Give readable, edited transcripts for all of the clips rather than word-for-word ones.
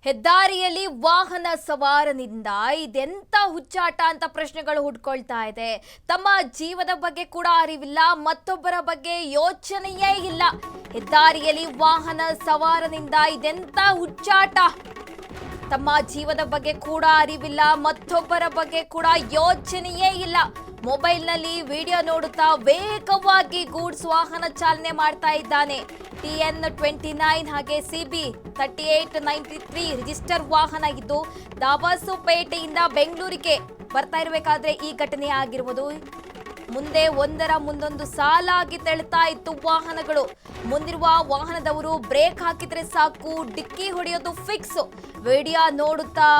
ಹೆದ್ದಾರಿಯಲ್ಲಿ ವಾಹನ ಸವಾರನಿಂದ ಇದೆಂತ ಹುಚ್ಚಾಟ ಅಂತ ಪ್ರಶ್ನೆಗಳು ಹುಡ್ಕೊಳ್ತಾ ಇದೆ. ತಮ್ಮ ಜೀವದ ಬಗ್ಗೆ ಕೂಡ ಅರಿವಿಲ್ಲ, ಮತ್ತೊಬ್ಬರ ಬಗ್ಗೆ ಯೋಚನೆಯೇ ಇಲ್ಲ. ಹೆದ್ದಾರಿಯಲ್ಲಿ ವಾಹನ ಸವಾರನಿಂದ ಇದೆಂತ ಹುಚ್ಚಾಟ. ತಮ್ಮ ಜೀವದ ಬಗ್ಗೆ ಕೂಡ ಅರಿವಿಲ್ಲ, ಮತ್ತೊಬ್ಬರ ಬಗ್ಗೆ ಕೂಡ ಯೋಚನೆಯೇ ಇಲ್ಲ. ಮೊಬೈಲ್ನಲ್ಲಿ ವಿಡಿಯೋ ನೋಡುತ್ತಾ ವೇಗವಾಗಿ ಗೂಡ್ಸ್ ವಾಹನ ಚಾಲನೆ ಮಾಡ್ತಾ ಇದ್ದಾನೆ. TN29 ಹಾಗೆ CB 3893 ರಿಜಿಸ್ಟರ್ ವಾಹನ ಇದ್ದು ದಾಬಾಸುಪೇಟೆಯಿಂದ ಬೆಂಗಳೂರಿಗೆ ಬರ್ತಾ ಇರಬೇಕಾದ್ರೆ ಈ ಘಟನೆ ಆಗಿರುವುದು. ಮುಂದೆ ಒಂದರ ಮುಂದೊಂದು ಸಾಲಾಗಿ ತೆಳ್ತಾ ಇತ್ತು ವಾಹನಗಳು. ಮುಂದಿರುವ ವಾಹನದವರು ಬ್ರೇಕ್ ಹಾಕಿದ್ರೆ ಸಾಕು, ಡಿಕ್ಕಿ ಹೊಡೆಯೋದು ಫಿಕ್ಸ್. ವಿಡಿಯೋ ನೋಡುತ್ತಾ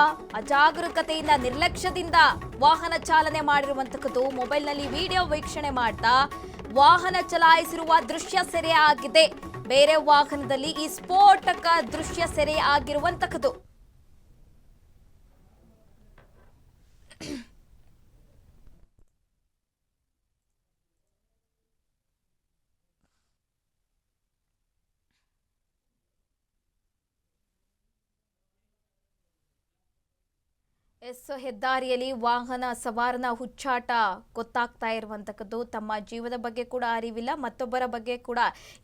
ಅಜಾಗರೂಕತೆಯಿಂದ, ನಿರ್ಲಕ್ಷ್ಯದಿಂದ ವಾಹನ ಚಾಲನೆ ಮಾಡಿರುವಂತದ್ದು. ಮೊಬೈಲ್ನಲ್ಲಿ ವಿಡಿಯೋ ವೀಕ್ಷಣೆ ಮಾಡ್ತಾ ವಾಹನ ಚಲಾಯಿಸಿರುವ ದೃಶ್ಯ ಸೆರೆ ಆಗಿದೆ. ಬೇರೆ ವಾಹನದಲ್ಲಿ ಈ ಸ್ಫೋಟಕ ದೃಶ್ಯ ಸೆರೆ ಆಗಿರುವಂತದ್ದು. ಹೆದ್ದಾರಿಯಲ್ಲಿ ವಾಹನ ಸವಾರನ ಹುಚ್ಚಾಟ ಗೊತ್ತಾಗ್ತಾ ಇರುವಂತದ್ದು. ತಮ್ಮ ಜೀವದ ಬಗ್ಗೆ ಕೂಡ ಅರಿವಿಲ್ಲ, ಮತ್ತೊಬ್ಬರ ಬಗ್ಗೆ ಕೂಡ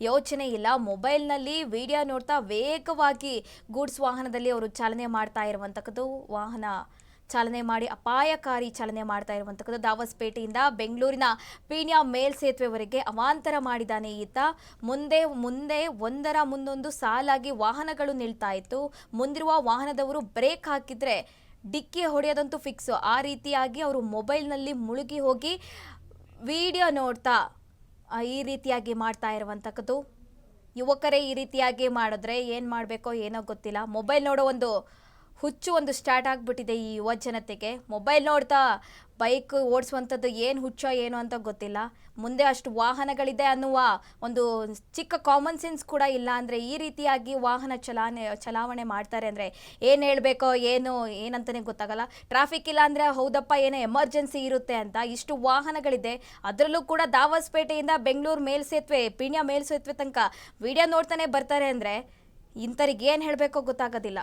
ಯೋಚನೆ ಇಲ್ಲ. ಮೊಬೈಲ್ನಲ್ಲಿ ವಿಡಿಯೋ ನೋಡ್ತಾ ವೇಗವಾಗಿ ಗೂಡ್ಸ್ ವಾಹನದಲ್ಲಿ ಅವರು ಚಾಲನೆ ಮಾಡ್ತಾ ಇರುವಂತದ್ದು. ವಾಹನ ಚಾಲನೆ ಮಾಡಿ ಅಪಾಯಕಾರಿ ಚಾಲನೆ ಮಾಡ್ತಾ ಇರುವಂತದ್ದು. ದಾವಸ್ಪೇಟೆಯಿಂದ ಬೆಂಗಳೂರಿನ ಪೀಣ್ಯ ಮೇಲ್ಸೇತುವೆವರೆಗೆ ಅವಾಂತರ ಮಾಡಿದ್ದಾನೆ ಈತ. ಮುಂದೆ ಒಂದರ ಮುಂದೊಂದು ಸಾಲಾಗಿ ವಾಹನಗಳು ನಿಲ್ತಾ ಇತ್ತು. ಮುಂದಿರುವ ವಾಹನದವರು ಬ್ರೇಕ್ ಹಾಕಿದ್ರೆ ಡಿಕ್ಕಿ ಹೊಡೆಯೋದಂತೂ ಫಿಕ್ಸು. ಆ ರೀತಿಯಾಗಿ ಅವರು ಮೊಬೈಲ್ನಲ್ಲಿ ಮುಳುಗಿ ಹೋಗಿ ವಿಡಿಯೋ ನೋಡ್ತಾ ಈ ರೀತಿಯಾಗಿ ಮಾಡ್ತಾ ಇರುವಂತದ್ದು. ಯುವಕರೇ ಈ ರೀತಿಯಾಗಿ ಮಾಡಿದ್ರೆ ಏನು ಮಾಡಬೇಕೋ ಏನೋ ಗೊತ್ತಿಲ್ಲ. ಮೊಬೈಲ್ ನೋಡೋ ಒಂದು ಹುಚ್ಚು ಸ್ಟಾರ್ಟ್ ಆಗಿಬಿಟ್ಟಿದೆ ಈ ಯುವ ಜನತೆಗೆ. ಮೊಬೈಲ್ ನೋಡ್ತಾ ಬೈಕ್ ಓಡಿಸುವಂಥದ್ದು ಏನು ಹುಚ್ಚೋ ಏನೋ ಅಂತ ಗೊತ್ತಿಲ್ಲ. ಮುಂದೆ ಅಷ್ಟು ವಾಹನಗಳಿದೆ ಅನ್ನುವ ಒಂದು ಚಿಕ್ಕ ಕಾಮನ್ ಸೆನ್ಸ್ ಕೂಡ ಇಲ್ಲ. ಅಂದರೆ ಈ ರೀತಿಯಾಗಿ ವಾಹನ ಚಲಾವಣೆ ಮಾಡ್ತಾರೆ ಅಂದರೆ ಏನು ಹೇಳಬೇಕೋ ಏನಂತಲೇ ಗೊತ್ತಾಗಲ್ಲ. ಟ್ರಾಫಿಕ್ ಇಲ್ಲ ಅಂದರೆ ಹೌದಪ್ಪ ಏನೋ ಎಮರ್ಜೆನ್ಸಿ ಇರುತ್ತೆ ಅಂತ. ಇಷ್ಟು ವಾಹನಗಳಿದೆ, ಅದರಲ್ಲೂ ಕೂಡ ದಾವಸ್ಪೇಟೆಯಿಂದ ಬೆಂಗಳೂರು ಮೇಲ್ಸೇತುವೆ, ಪೀಣ್ಯ ಮೇಲ್ಸೇತುವೆ ತನಕ ವಿಡಿಯೋ ನೋಡ್ತಾನೆ ಬರ್ತಾರೆ ಅಂದರೆ ಇಂಥವ್ರಿಗೆ ಏನು ಹೇಳಬೇಕೋ ಗೊತ್ತಾಗೋದಿಲ್ಲ.